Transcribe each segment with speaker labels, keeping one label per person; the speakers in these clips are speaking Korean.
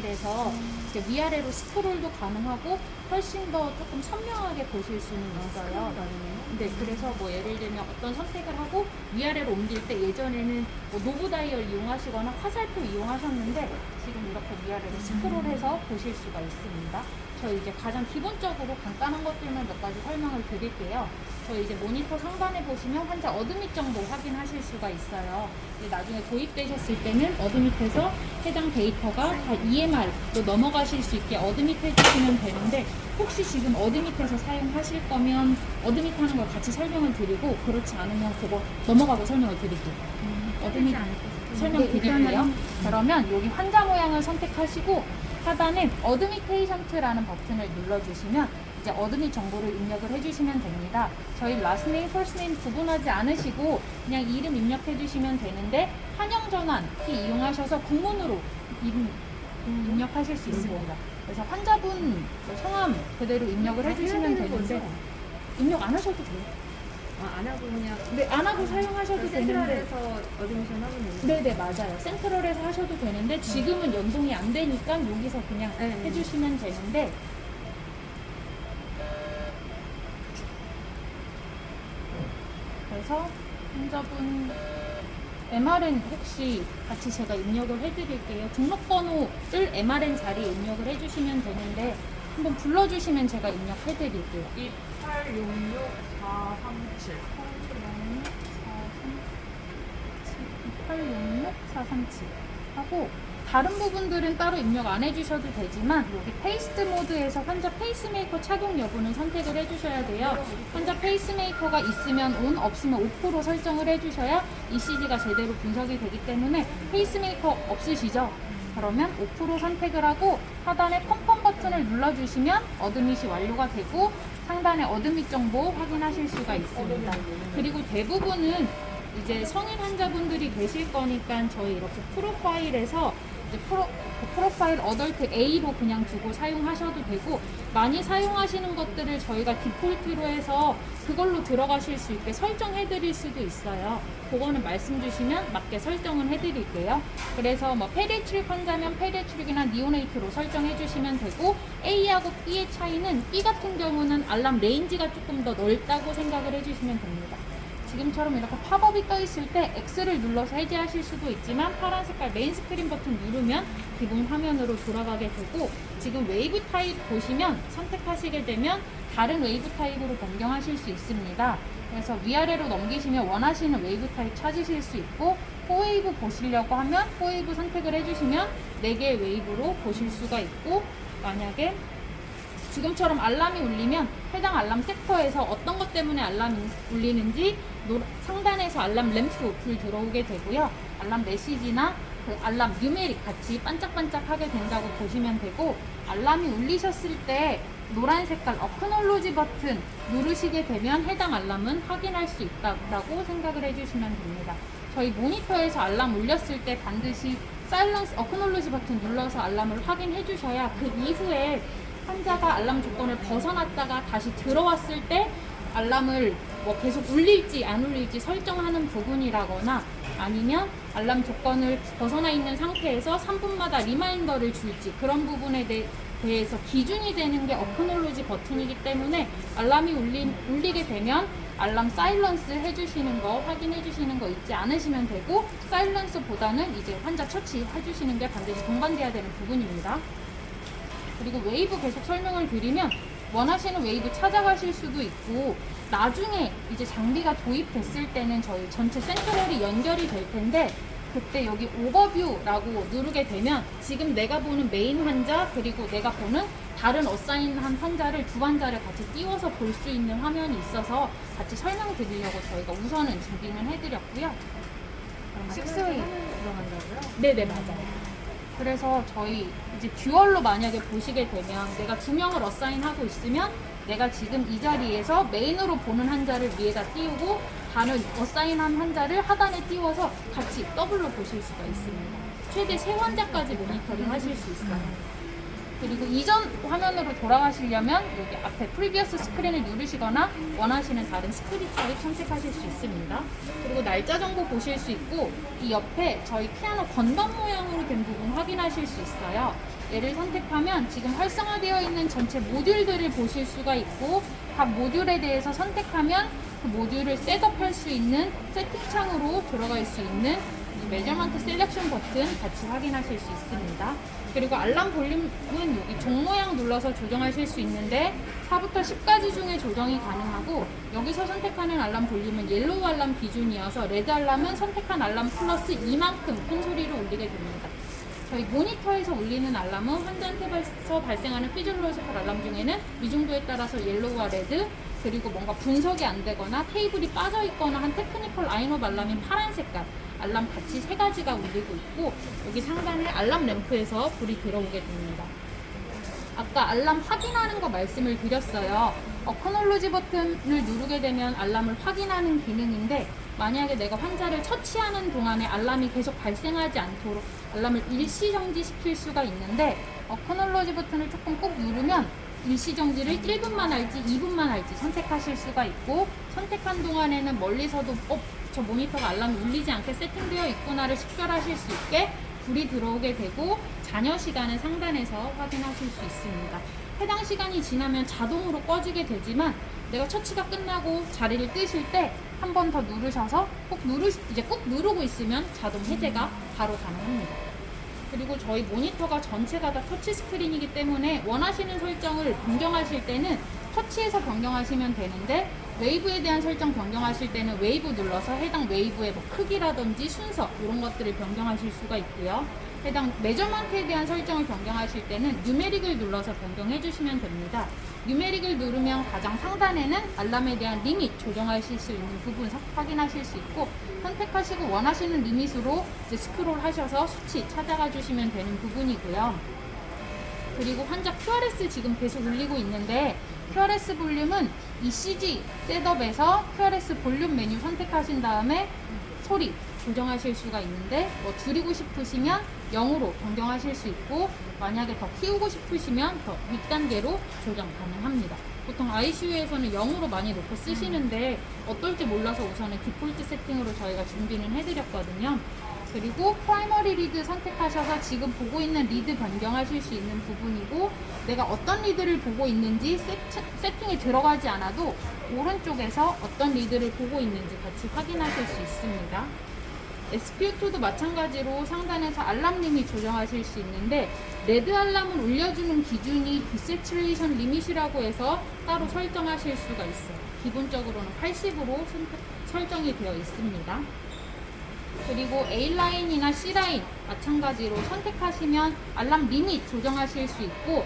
Speaker 1: 그래서 이렇게 위아래로 스크롤도 가능하고 훨씬 더 조금 선명하게 보실 수는 있어요. 네, 그래서 뭐 예를 들면 어떤 선택을 하고 위아래로 옮길 때 예전에는 뭐 노브 다이얼 이용하시거나 화살표 이용하셨는데 지금 이렇게 위아래로 스크롤해서 보실 수가 있습니다. 저희 이제 가장 기본적으로 간단한 것들만 몇 가지 설명을 드릴게요. 저희 이제 모니터 상단에 보시면 환자 어드밋 정보 확인하실 수가 있어요. 이제 나중에 도입되셨을 때는 어드밋에서 해당 데이터가 다 EMR로 넘어가실 수 있게 어드밋 해주시면 되는데 혹시 지금 어드밋에서 사용하실 거면 어드밋 하는 걸 같이 설명을 드리고 그렇지 않으면 그거 넘어가고 설명을 드릴게요. 어드밋 설명드릴게요. 그러면 여기 환자 모양을 선택하시고 하단에 어드미테이션트라는 버튼을 눌러주시면 이제 어드밋 정보를 입력을 해주시면 됩니다. 저희 last name, first name 구분하지 않으시고 그냥 이름 입력해 주시면 되는데 환영 전환 키 이용하셔서 구문으로 입력하실 수 있습니다. 그래서 환자분 성함 그대로 입력을 해주시면 되는데 입력 안 하셔도 돼요.
Speaker 2: 안 하고 그냥
Speaker 1: 네, 안 하고 사용하셔도 되는데
Speaker 2: 센트럴에서 어드미션 하면 되는
Speaker 1: 네네 맞아요. 센트럴에서 하셔도 되는데 지금은 연동이 안 되니까 여기서 그냥 해주시면 되는데 그래서 환자분 MRN 혹시 같이 제가 입력을 해드릴게요. 등록번호를 MRN 자리에 입력을 해주시면 되는데 한번 불러주시면 제가 입력해드릴게요.
Speaker 3: 2866437
Speaker 1: 2866-437 하고 다른 부분들은 따로 입력 안 해주셔도 되지만 여기 페이스트 모드에서 환자 페이스메이커 착용 여부는 선택을 해주셔야 돼요. 환자 페이스메이커가 있으면 ON, 없으면 5% 설정을 해주셔야 ECG가 제대로 분석이 되기 때문에 페이스메이커 없으시죠? 그러면 5% 선택을 하고 하단에 펌펌 버튼을 눌러주시면 어드밋이 완료가 되고 상단에 어드밋 정보 확인하실 수가 있습니다. 그리고 대부분은 이제 성인 환자분들이 계실 거니까 저희 이렇게 프로파일에서 이제 프로파일 어덜트 A로 그냥 두고 사용하셔도 되고 많이 사용하시는 것들을 저희가 디폴트로 해서 그걸로 들어가실 수 있게 설정해 드릴 수도 있어요. 그거는 말씀 주시면 맞게 설정은 해 드릴게요. 그래서 뭐 페리출육 환자면 페리출육이나 니오네이트로 설정해 주시면 되고 A하고 B의 차이는 B 같은 경우는 알람 레인지가 조금 더 넓다고 생각을 해 주시면 됩니다. 지금처럼 이렇게 팝업이 떠 있을 때 X를 눌러서 해제하실 수도 있지만 파란 색깔 메인 스크린 버튼 누르면 기본 화면으로 돌아가게 되고 지금 웨이브 타입 보시면 선택하시게 되면 다른 웨이브 타입으로 변경하실 수 있습니다. 그래서 위아래로 넘기시면 원하시는 웨이브 타입 찾으실 수 있고 포웨이브 보시려고 하면 포웨이브 선택을 해주시면 4개의 웨이브로 보실 수가 있고 만약에 지금처럼 알람이 울리면 해당 알람 섹터에서 어떤 것 때문에 알람이 울리는지 상단에서 알람 램프 불 들어오게 되고요. 알람 메시지나 그 알람 뉴메릭 같이 반짝반짝하게 된다고 보시면 되고 알람이 울리셨을 때 노란 색깔 어크놀로지 버튼 누르시게 되면 해당 알람은 확인할 수 있다고 생각을 해주시면 됩니다. 저희 모니터에서 알람 울렸을 때 반드시 사일런스 어크놀로지 버튼 눌러서 알람을 확인해 주셔야 그 이후에 환자가 알람 조건을 벗어났다가 다시 들어왔을 때 알람을 뭐 계속 울릴지 안 울릴지 설정하는 부분이라거나 아니면 알람 조건을 벗어나 있는 상태에서 3분마다 리마인더를 줄지 그런 부분에 대해서 기준이 되는 게 어크놀로지 버튼이기 때문에 알람이 울리게 되면 알람 사일런스 해주시는 거 확인해 주시는 거 잊지 않으시면 되고 사일런스보다는 이제 환자 처치 해주시는 게 반드시 동반돼야 되는 부분입니다. 그리고 웨이브 계속 설명을 드리면 원하시는 웨이브 찾아가실 수도 있고 나중에 이제 장비가 도입됐을 때는 저희 전체 센트럴이 연결이 될 텐데 그때 여기 오버뷰라고 누르게 되면 지금 내가 보는 메인 환자 그리고 내가 보는 다른 어사인한 환자를 두 환자를 같이 띄워서 볼 수 있는 화면이 있어서 같이 설명드리려고 저희가 우선은 준비는 해드렸고요. 식스웨이
Speaker 2: 들어간다고요?
Speaker 1: 네네 맞아요. 그래서 저희 이제 듀얼로 만약에 보시게 되면 내가 2명을 어사인하고 있으면 내가 지금 이 자리에서 메인으로 보는 환자를 위에다 띄우고 다른 어사인한 환자를 하단에 띄워서 같이 더블로 보실 수가 있습니다. 최대 3환자까지 모니터링 하실 수 있어요. 그리고 이전 화면으로 돌아가시려면 여기 앞에 프리비어스 스크린을 누르시거나 원하시는 다른 스크린 타입 선택하실 수 있습니다. 그리고 날짜 정보 보실 수 있고 이 옆에 저희 피아노 건반 모양으로 된 부분 확인하실 수 있어요. 얘를 선택하면 지금 활성화되어 있는 전체 모듈들을 보실 수가 있고 각 모듈에 대해서 선택하면 그 모듈을 셋업할 수 있는 세팅창으로 들어갈 수 있는 메저먼트 셀렉션 버튼 같이 확인하실 수 있습니다. 그리고 알람 볼륨은 여기 종 모양 눌러서 조정하실 수 있는데 4부터 10까지 중에 조정이 가능하고 여기서 선택하는 알람 볼륨은 옐로우 알람 기준이어서 레드 알람은 선택한 알람 플러스 이만큼 큰 소리로 울리게 됩니다. 저희 모니터에서 울리는 알람은 환자한테서 발생하는 피지올로지컬 알람 중에는 위중도에 따라서 옐로우와 레드 그리고 뭔가 분석이 안 되거나 테이블이 빠져 있거나 한 테크니컬 라인업 알람인 파란 색깔 알람 같이 세 가지가 울리고 있고 여기 상단에 알람 램프에서 불이 들어오게 됩니다. 아까 알람 확인하는 거 말씀을 드렸어요. 어크놀로지 버튼을 누르게 되면 알람을 확인하는 기능인데 만약에 내가 환자를 처치하는 동안에 알람이 계속 발생하지 않도록 알람을 일시 정지시킬 수가 있는데 어크놀로지 버튼을 조금 꼭 누르면 일시 정지를 1분만 할지 2분만 할지 선택하실 수가 있고 선택한 동안에는 멀리서도 저 모니터가 알람이 울리지 않게 세팅되어 있구나를 식별하실 수 있게 불이 들어오게 되고 잔여 시간은 상단에서 확인하실 수 있습니다. 해당 시간이 지나면 자동으로 꺼지게 되지만 내가 처치가 끝나고 자리를 뜨실 때 한 번 더 누르셔서 꼭 누르고 있으면 자동 해제가 바로 가능합니다. 그리고 저희 모니터가 전체가 다 터치 스크린이기 때문에 원하시는 설정을 변경하실 때는 터치해서 변경하시면 되는데 웨이브에 대한 설정 변경하실 때는 웨이브 눌러서 해당 웨이브의 뭐 크기라든지 순서 이런 것들을 변경하실 수가 있고요. 해당 메저먼트에 대한 설정을 변경하실 때는 뉴메릭을 눌러서 변경해 주시면 됩니다. 뉴메릭을 누르면 가장 상단에는 알람에 대한 리밋 조정하실 수 있는 부분 확인하실 수 있고 선택하시고 원하시는 리밋으로 이제 스크롤 하셔서 수치 찾아가 주시면 되는 부분이고요. 그리고 환자 QRS 지금 계속 울리고 있는데 QRS 볼륨은 ECG 셋업에서 QRS 볼륨 메뉴 선택하신 다음에 소리 조정하실 수가 있는데 뭐 줄이고 싶으시면 0으로 변경하실 수 있고 만약에 더 키우고 싶으시면 더 윗단계로 조정 가능합니다. 보통 ICU에서는 0으로 많이 놓고 쓰시는데 어떨지 몰라서 우선은 디폴트 세팅으로 저희가 준비는 해드렸거든요. 그리고 프라이머리 리드 선택하셔서 지금 보고 있는 리드 변경하실 수 있는 부분이고 내가 어떤 리드를 보고 있는지 세팅이 들어가지 않아도 오른쪽에서 어떤 리드를 보고 있는지 같이 확인하실 수 있습니다. SPO2도 마찬가지로 상단에서 알람 리밋 조정하실 수 있는데 레드 알람을 울려주는 기준이 디세츄레이션 리밋이라고 해서 따로 설정하실 수가 있어요. 기본적으로는 80으로 설정이 되어 있습니다. 그리고 A라인이나 C라인 마찬가지로 선택하시면 알람 리밋 조정하실 수 있고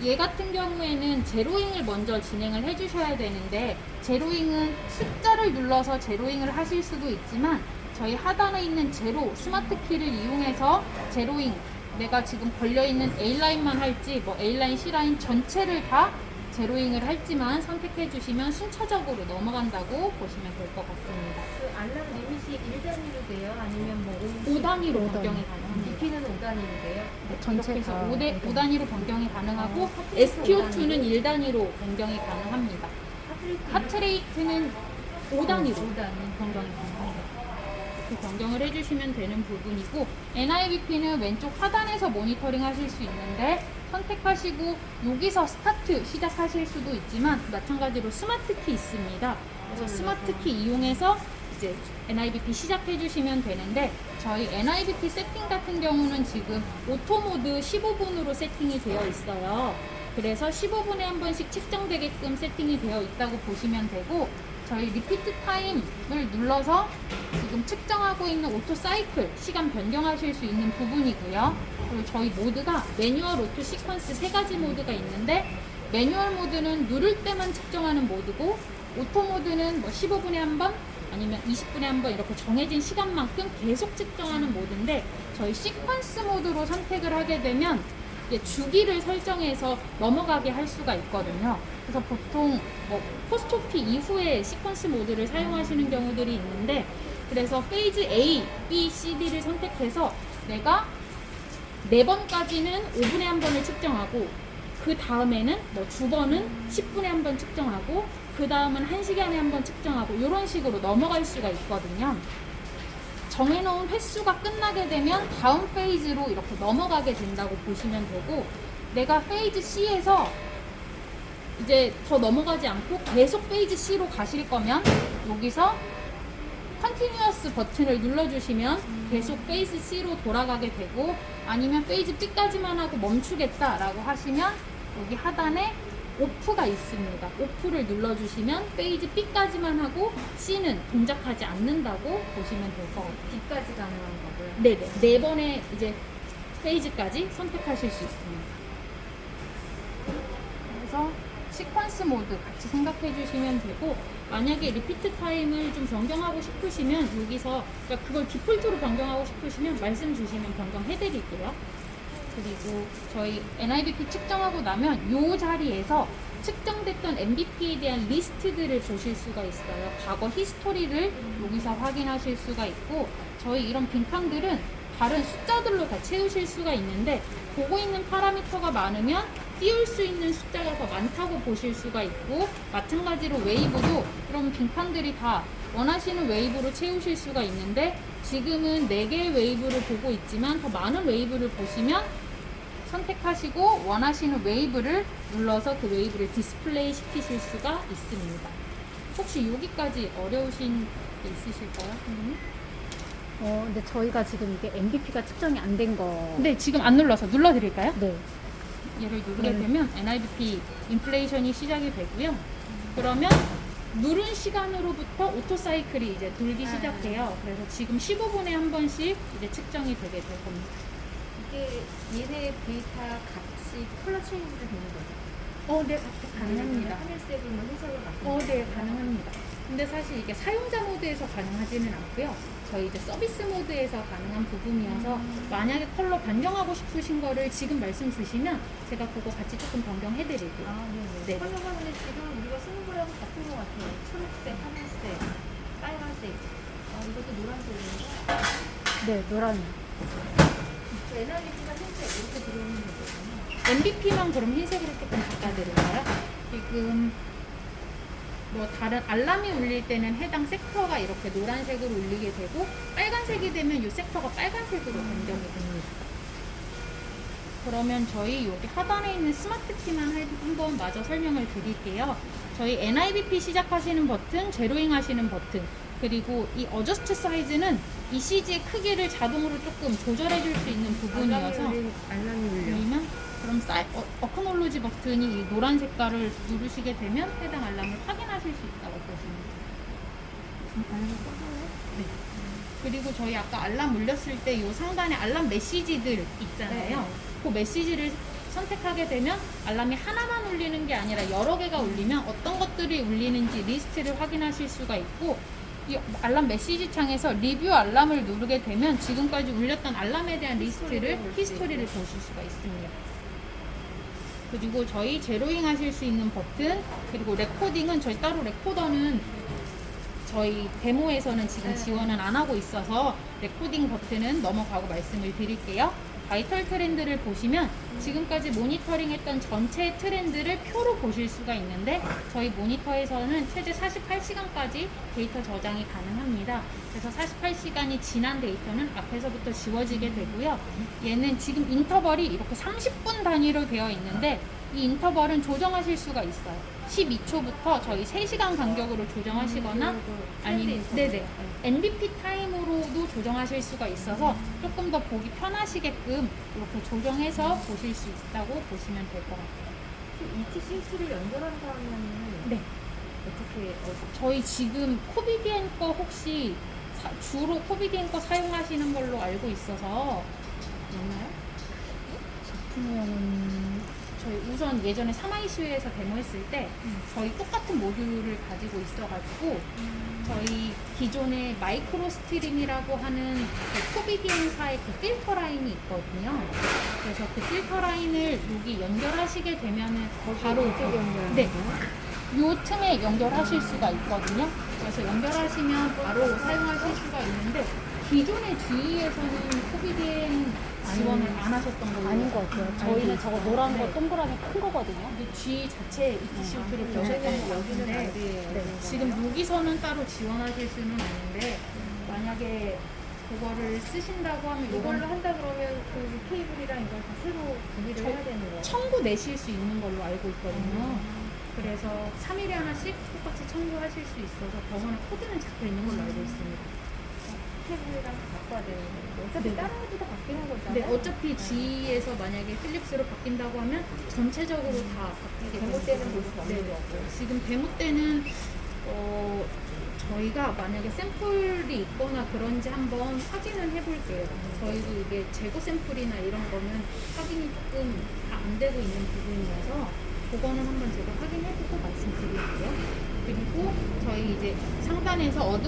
Speaker 1: 얘 같은 경우에는 제로잉을 먼저 진행을 해주셔야 되는데 제로잉은 숫자를 눌러서 제로잉을 하실 수도 있지만 저희 하단에 있는 제로 스마트 키를 이용해서 제로잉 내가 지금 걸려있는 A라인만 할지 뭐 A라인, C라인 전체를 다 제로잉을 할지만 선택해 주시면 순차적으로 넘어간다고 보시면 될 것 같습니다.
Speaker 2: 그 알람 리밋이 1단위로 돼요? 아니면 뭐
Speaker 1: 5단위로 변경이 가능합니다.
Speaker 2: DP는 5단위로 돼요?
Speaker 1: 전체 해서 5단위로 변경이 가능하고 SPO2는 1단위로 변경이 가능합니다. 하트레이트는 5단위로 변경이 가능합니다. 이렇게 변경을 해주시면 되는 부분이고 NIBP는 왼쪽 하단에서 모니터링 하실 수 있는데 선택하시고 여기서 스타트 시작하실 수도 있지만 마찬가지로 스마트 키 있습니다. 그래서 스마트 키 이용해서 이제 NIBP 시작해 주시면 되는데 저희 NIBP 세팅 같은 경우는 지금 오토 모드 15분으로 세팅이 되어 있어요. 그래서 15분에 한 번씩 측정되게끔 세팅이 되어 있다고 보시면 되고 저희 리피트 타임을 눌러서 지금 측정하고 있는 오토 사이클 시간 변경하실 수 있는 부분이고요. 그리고 저희 모드가 매뉴얼, 오토, 시퀀스 세 가지 모드가 있는데 매뉴얼 모드는 누를 때만 측정하는 모드고 오토 모드는 뭐 15분에 한 번 아니면 20분에 한 번 이렇게 정해진 시간만큼 계속 측정하는 모드인데 저희 시퀀스 모드로 선택을 하게 되면 이제 주기를 설정해서 넘어가게 할 수가 있거든요. 그래서 보통 뭐 포스토피 이후에 시퀀스 모드를 사용하시는 경우들이 있는데 그래서 페이즈 A, B, C, D를 선택해서 내가 4번까지는 5분에 한 번을 측정하고 그 다음에는 뭐 두 번은 10분에 한 번 측정하고 그 다음은 1시간에 한 번 측정하고 이런 식으로 넘어갈 수가 있거든요. 정해놓은 횟수가 끝나게 되면 다음 페이지로 이렇게 넘어가게 된다고 보시면 되고, 내가 페이지 C에서 이제 더 넘어가지 않고 계속 페이지 C로 가실 거면 여기서 컨티뉴어스 버튼을 눌러주시면 계속 페이지 C로 돌아가게 되고, 아니면 페이지 B까지만 하고 멈추겠다라고 하시면 여기 하단에 오프가 있습니다. 오프를 눌러주시면 페이지 B까지만 하고 C는 동작하지 않는다고 보시면 될 것 같아요.
Speaker 2: B까지 가능한 거고요.
Speaker 1: 네네. 4번의 이제 페이지까지 선택하실 수 있습니다. 그래서 시퀀스 모드 같이 생각해 주시면 되고, 만약에 리피트 타임을 좀 변경하고 싶으시면 여기서, 그러니까 그걸 디폴트로 변경하고 싶으시면 말씀 주시면 변경해 드릴게요. 그리고 저희 NIBP 측정하고 나면 이 자리에서 측정됐던 MBP에 대한 리스트들을 보실 수가 있어요. 과거 히스토리를 여기서 확인하실 수가 있고, 저희 이런 빈칸들은 다른 숫자들로 다 채우실 수가 있는데, 보고 있는 파라미터가 많으면 띄울 수 있는 숫자가 더 많다고 보실 수가 있고, 마찬가지로 웨이브도 그런 빈칸들이 다 원하시는 웨이브로 채우실 수가 있는데, 지금은 4개의 웨이브를 보고 있지만 더 많은 웨이브를 보시면 선택하시고 원하시는 웨이브를 눌러서 그 웨이브를 디스플레이 시키실 수가 있습니다. 혹시 여기까지 어려우신 게 있으실까요, 선생님?
Speaker 3: 근데 저희가 지금 이게 MBP가 측정이 안 된 거.
Speaker 1: 네, 지금 안 눌러서 눌러드릴까요?
Speaker 3: 네.
Speaker 1: 얘를 누르게 되면 NIBP 인플레이션이 시작이 되고요. 그러면 누른 시간으로부터 오토 사이클이 이제 돌기 시작해요. 그래서 지금 15분에 한 번씩 이제 측정이 되게 될 겁니다.
Speaker 2: 이게 얘네 데이터 값이 컬러 체인지도 되는 거죠?
Speaker 1: 네, 가능합니다.
Speaker 2: 하늘색을 뭐 해석을 바꾸는
Speaker 1: 네, 가능합니다. 근데 사실 이게 사용자 모드에서 가능하지는 않고요. 저희 이제 서비스 모드에서 가능한 부분이어서 만약에 컬러 변경하고 싶으신 거를 지금 말씀 주시면 제가 그거 같이 조금 변경해 드릴게요.
Speaker 2: 네네. 컬러가 근데 지금 우리가 쓰는 거랑 같은 것 같아요. 초록색, 하늘색, 빨간색. 이것도 노란색인가?
Speaker 3: 네, 노란.
Speaker 2: NIBP가 흰색 이렇게 들어오는 거거든요.
Speaker 1: MBP만 그럼 흰색으로 조금 바꿔드릴까요? 지금 뭐 다른 알람이 울릴 때는 해당 섹터가 이렇게 노란색으로 울리게 되고, 빨간색이 되면 이 섹터가 빨간색으로 변경이 됩니다. 그러면 저희 여기 하단에 있는 스마트 키만 한번 마저 설명을 드릴게요. 저희 NIBP 시작하시는 버튼, 제로잉 하시는 버튼, 그리고 이 어저스트 사이즈는 ECG의 크기를 자동으로 조금 조절해 줄 수 있는 부분이어서
Speaker 2: 알람이 울려.
Speaker 1: 누르면, 그럼 어크놀로지 버튼이 이 노란 색깔을 누르시게 되면 해당 알람을 확인하실 수 있다고 보시면 돼요. 네. 그리고 저희 아까 알람 울렸을 때 이 상단에 알람 메시지들 있잖아요.
Speaker 2: 네.
Speaker 1: 그 메시지를 선택하게 되면 알람이 하나만 울리는 게 아니라 여러 개가 울리면 어떤 것들이 울리는지 리스트를 확인하실 수가 있고, 이 알람 메시지 창에서 리뷰 알람을 누르게 되면 지금까지 울렸던 알람에 대한 히스토리를 보실 수가 있습니다. 그리고 저희 제로잉 하실 수 있는 버튼, 그리고 레코딩은 저희 따로 레코더는 저희 데모에서는 지금 지원은 안 하고 있어서 레코딩 버튼은 넘어가고 말씀을 드릴게요. 바이털 트렌드를 보시면 지금까지 모니터링 했던 전체 트렌드를 표로 보실 수가 있는데, 저희 모니터에서는 최대 48시간까지 데이터 저장이 가능합니다. 그래서 48시간이 지난 데이터는 앞에서부터 지워지게 되고요. 얘는 지금 인터벌이 이렇게 30분 단위로 되어 있는데, 이 인터벌은 조정하실 수가 있어요. 12초부터 저희 3시간 간격으로 조정하시거나, 아니면 네네, NBP 타임으로도 조정하실 수가 있어서 조금 더 보기 편하시게끔 이렇게 조정해서 보실 수 있다고 보시면 될 것 같아요.
Speaker 2: ETCS를 연결한다면은
Speaker 1: 네,
Speaker 2: 어떻게
Speaker 1: 저희 지금 코비디엔 거 혹시 주로 코비디엔 거 사용하시는 걸로 알고 있어서 맞나요?
Speaker 3: 제품명은
Speaker 1: 저희 우선 예전에 사마이슈에서 데모했을 때 저희 똑같은 모듈을 가지고 있어가지고 저희 기존의 마이크로 스트림이라고 하는 그 코비디엔사의 그 필터 라인이 있거든요. 그래서 그 필터 라인을 여기 연결하시게 되면은 바로 네, 요 틈에 연결하실 수가 있거든요. 그래서 연결하시면 바로 사용하실 수가 있는데, 기존의 GE에서는 코비디엔 지원을 안 하셨던 걸로
Speaker 3: 아닌 것 같아요.
Speaker 1: 알고
Speaker 3: 저희는 저거
Speaker 1: 있어요.
Speaker 3: 노란
Speaker 1: 네.
Speaker 3: 거 동그라미 큰 거거든요.
Speaker 1: 근데 G 자체에 ETCOT를
Speaker 2: 여기는
Speaker 1: 껴셨던 것
Speaker 2: 여기는 안
Speaker 1: 같은데
Speaker 2: 돼요.
Speaker 3: 네.
Speaker 1: 지금 여기서는 따로 지원하실 수는 없는데 만약에 그거를 쓰신다고 하면
Speaker 2: 이걸로
Speaker 1: 이걸로
Speaker 2: 한다 그러면 그 케이블이랑 이걸 다 새로 구비를 해야 되는 거예요.
Speaker 1: 청구 내실 수 있는 걸로 알고 있거든요. 그래서 3일에 하나씩 똑같이 청구하실 수 있어서 병원에 코드는 잡혀 있는 걸로 알고 있습니다.
Speaker 2: 케이블이랑 바꿔야 되는 거예요. 어차피
Speaker 1: 네.
Speaker 2: 다른 것도 다 바뀌는 거잖아요.
Speaker 1: 근데 어차피 GE에서 만약에 필립스로 바뀐다고 하면 전체적으로 다 바뀌게
Speaker 2: 데모 때는 볼 수 없는
Speaker 1: 네.
Speaker 2: 거고.
Speaker 1: 지금 데모 때는 저희가 만약에 샘플이 있거나 그런지 한번 확인은 해볼게요. 저희도 이게 재고 샘플이나 이런 거는 확인이 조금 다 안 되고 있는 부분이어서 그거는 한번 제가 확인해보고 말씀드릴게요. 그리고 저희 이제 상단에서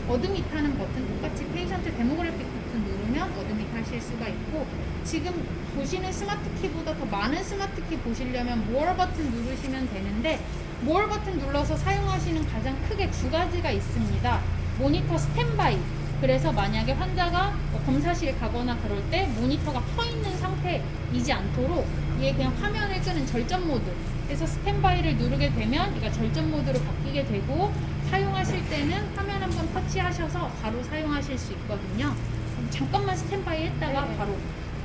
Speaker 1: 어드밋 하는 버튼 똑같이 페이션트 데모그래픽 버튼 누르면 어드밋 하실 수가 있고 지금 보시는 스마트 키보다 더 많은 스마트 키 보시려면 모어 버튼 누르시면 되는데 모어 버튼 눌러서 사용하시는 가장 크게 두 가지가 있습니다. 모니터 스탠바이. 그래서 만약에 환자가 검사실 가거나 그럴 때 모니터가 켜 있는 상태이지 않도록 얘 그냥 화면을 끄는 절전 모드. 그래서 스탠바이를 누르게 되면 얘가 절전 모드로 바뀌게 되고 사용하실 때는 화면 한번 터치하셔서 바로 사용하실 수 있거든요. 그럼 잠깐만 스탠바이 했다가
Speaker 2: 네.
Speaker 1: 바로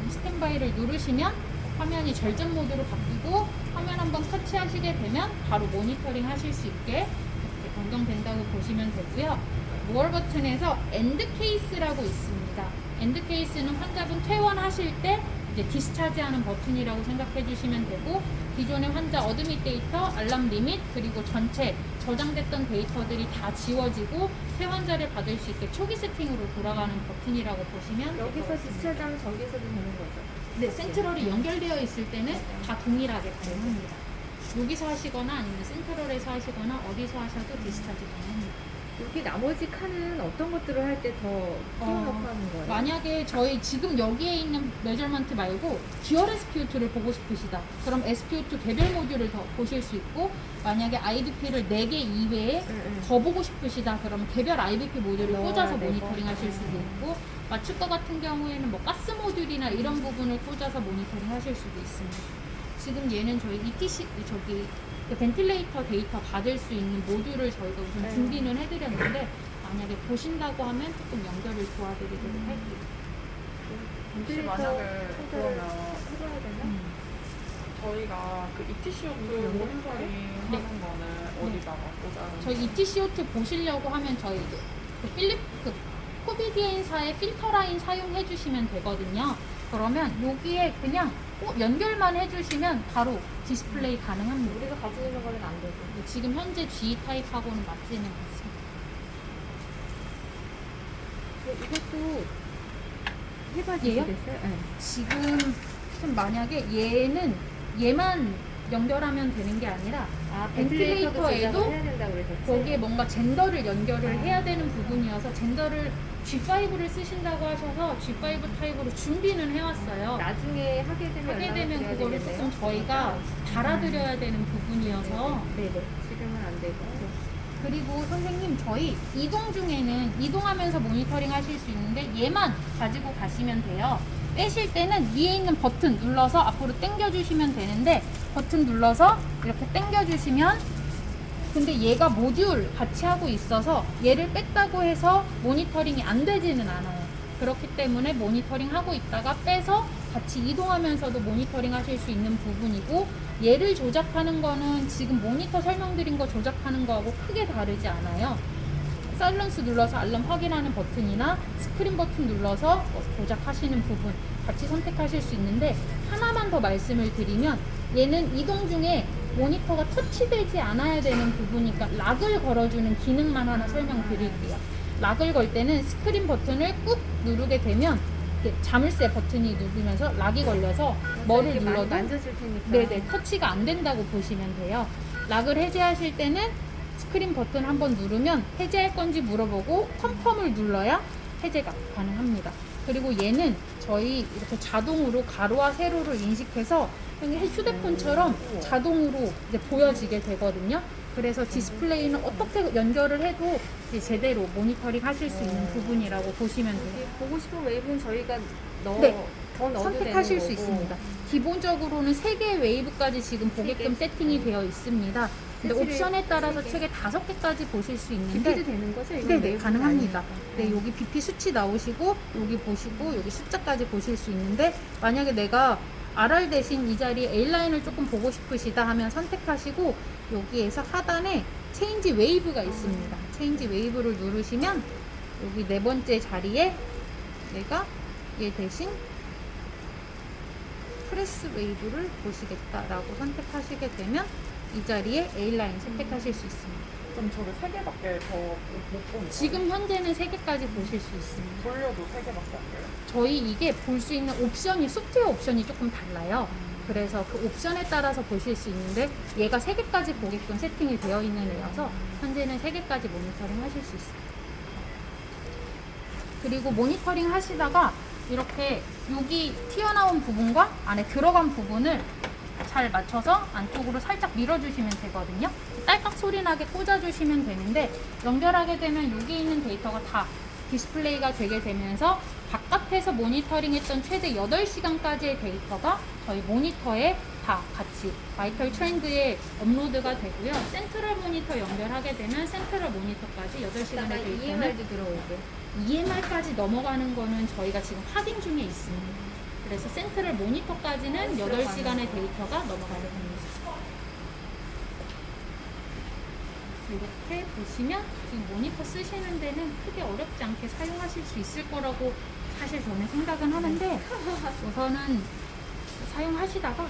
Speaker 1: 스탠바이를 누르시면 화면이 절전 모드로 바뀌고 화면 한번 터치하시게 되면 바로 모니터링 하실 수 있게 이렇게 변경된다고 보시면 되고요. 모어 버튼에서 엔드 케이스라고 있습니다. 엔드 케이스는 환자분 퇴원하실 때 이제 디스차지하는 버튼이라고 생각해 주시면 되고 기존의 환자 어드밋 데이터, 알람 리밋 그리고 전체 저장됐던 데이터들이 다 지워지고 새 환자를 받을 수 있게 초기 세팅으로 돌아가는 버튼이라고 보시면 될 것
Speaker 2: 여기서
Speaker 1: 같습니다.
Speaker 2: 디스차지하면 저기서도 되는 거죠.
Speaker 1: 네, 센트럴이 연결되어 있을 때는 다 동일하게 가능합니다. 여기서 하시거나 아니면 센트럴에서 하시거나 어디서 하셔도 디스차지 가능합니다.
Speaker 2: 여기 나머지 칸은 어떤 것들을 할 때 더 키워놓고 하는 거예요?
Speaker 1: 만약에 저희 지금 여기에 있는 메저먼트 말고 듀얼 SPO2를 보고 싶으시다. 그럼 SPO2 개별 모듈을 더 보실 수 있고 만약에 IBP를 4개 이외에 더 보고 싶으시다. 그러면 개별 IBP 모듈을
Speaker 2: 넣어야
Speaker 1: 꽂아서
Speaker 2: 되고.
Speaker 1: 모니터링 하실 수도 있고 마취과 같은 경우에는 뭐 가스 모듈이나 이런 부분을 꽂아서 모니터링 하실 수도 있습니다. 지금 얘는 저희 ETC 저기 그 벤틸레이터 데이터 받을 수 있는 모듈을 저희가 우선
Speaker 2: 네.
Speaker 1: 준비는 해드렸는데 만약에 보신다고 하면 조금 연결을 도와드리도록 할게요.
Speaker 4: 혹시 만약에 그러면
Speaker 2: 해봐야 되나?
Speaker 4: 저희가 그 ETCO2 모니터링
Speaker 1: 네.
Speaker 4: 하는 거는 어디다가 꽂아요?
Speaker 1: 저희 ETCO2 보시려고 하면 저희 이제 그 코비디엔사의 필터 라인 사용해 주시면 되거든요. 그러면 여기에 그냥 연결만 해주시면 바로 디스플레이 가능합니다.
Speaker 2: 우리가 가지고 있는 거는 안 되고.
Speaker 1: 지금 현재 G 타입하고는 맞지는 않습니다.
Speaker 2: 이것도 해봐
Speaker 1: 얘요?
Speaker 2: 주시겠어요? 네.
Speaker 1: 지금 좀 만약에 얘만 연결하면 되는 게 아니라 벤틸레이터에도
Speaker 2: 해야 된다고 그러셨지?
Speaker 1: 거기에 뭔가 젠더를 연결을 해야 되는 부분이어서 젠더를 G5를 쓰신다고 하셔서 G5 타입으로 준비는 해왔어요.
Speaker 2: 나중에 하게 되면
Speaker 1: 하게
Speaker 2: 연락을
Speaker 1: 되면
Speaker 2: 드려야
Speaker 1: 그거를
Speaker 2: 되겠네요.
Speaker 1: 조금 저희가 달아드려야 되는 부분이어서
Speaker 2: 네네. 지금은 안 되고.
Speaker 1: 그리고 선생님 저희 이동 중에는 이동하면서 모니터링 하실 수 있는데 얘만 가지고 가시면 돼요. 빼실 때는 위에 있는 버튼 눌러서 앞으로 당겨 주시면 되는데 버튼 눌러서 이렇게 당겨 주시면 근데 얘가 모듈 같이 하고 있어서 얘를 뺐다고 해서 모니터링이 안 되지는 않아요. 그렇기 때문에 모니터링 하고 있다가 빼서 같이 이동하면서도 모니터링 하실 수 있는 부분이고 얘를 조작하는 거는 지금 모니터 설명드린 거 조작하는 거하고 크게 다르지 않아요. 사일런스 눌러서 알람 확인하는 버튼이나 스크린 버튼 눌러서 조작하시는 부분 같이 선택하실 수 있는데 하나만 더 말씀을 드리면 얘는 이동 중에 모니터가 터치되지 않아야 되는 부분이니까 락을 걸어주는 기능만 하나 설명드릴게요. 락을 걸 때는 스크린 버튼을 꾹 누르게 되면 자물쇠 버튼이 누르면서 락이 걸려서 뭐를
Speaker 2: 이렇게
Speaker 1: 눌러도
Speaker 2: 만져줄 테니까.
Speaker 1: 네네 터치가 안 된다고 보시면 돼요. 락을 해제하실 때는 스크린 버튼 한번 누르면 해제할 건지 물어보고 컴펌을 눌러야 해제가 가능합니다. 그리고 얘는 저희 이렇게 자동으로 가로와 세로를 인식해서 휴대폰처럼 자동으로 이제 보여지게 되거든요. 그래서 디스플레이는 어떻게 연결을 해도 이제 제대로 모니터링 하실 수 있는 부분이라고 보시면 돼요.
Speaker 2: 여기 보고 싶은 웨이브는 저희가
Speaker 1: 네.
Speaker 2: 더 넣어도
Speaker 1: 선택하실
Speaker 2: 되는
Speaker 1: 수
Speaker 2: 거고.
Speaker 1: 있습니다. 기본적으로는 3개의 웨이브까지 지금 보게끔 세팅이 되어 있습니다. 근데
Speaker 2: 세시를
Speaker 1: 옵션에 따라서
Speaker 2: 3개.
Speaker 1: 책에 5개까지 보실 수
Speaker 2: BP도
Speaker 1: 있는데
Speaker 2: 되는 거죠? 이건
Speaker 1: 네네
Speaker 2: 웨이브는
Speaker 1: 가능합니다.
Speaker 2: 아니니까.
Speaker 1: 네, 여기 BP 수치 나오시고 여기 보시고 여기 숫자까지 보실 수 있는데 만약에 내가 RR 대신 이 자리에 A라인을 조금 보고 싶으시다 하면 선택하시고 여기에서 하단에 체인지 웨이브가 있습니다. 체인지 웨이브를 누르시면 여기 4번째 자리에 내가 얘 대신 프레스 웨이브를 보시겠다라고 선택하시게 되면 이 자리에 A라인 선택하실 수 있습니다.
Speaker 4: 그럼 저게 3개밖에 더 못 보는
Speaker 1: 지금 현재는 3개까지 보실 수 있습니다.
Speaker 4: 돌려도 3개밖에 안 돼요?
Speaker 1: 저희 이게 볼 수 있는 옵션이 소프트웨어 옵션이 조금 달라요. 그래서 그 옵션에 따라서 보실 수 있는데 얘가 3개까지 보게끔 세팅이 되어 있는 애여서 현재는 3개까지 모니터링 하실 수 있습니다. 그리고 모니터링 하시다가 이렇게 여기 튀어나온 부분과 안에 들어간 부분을 잘 맞춰서 안쪽으로 살짝 밀어주시면 되거든요. 딸깍 소리 나게 꽂아주시면 되는데 연결하게 되면 여기 있는 데이터가 다 디스플레이가 되게 되면서 바깥에서 모니터링했던 최대 8시간까지의 데이터가 저희 모니터에 다 같이 바이털 트렌드에 업로드가 되고요. 센트럴 모니터 연결하게 되면 센트럴 모니터까지 8시간의
Speaker 2: 이따가
Speaker 1: 데이터는
Speaker 2: EMR도 들어오고.
Speaker 1: EMR까지 넘어가는 거는 저희가 지금 확인 중에 있습니다. 그래서 센트럴 모니터까지는 8시간의 데이터가 넘어가게 됩니다. 이렇게 보시면 지금 모니터 쓰시는 데는 크게 어렵지 않게 사용하실 수 있을 거라고 사실 저는 생각은 하는데 우선은 사용하시다가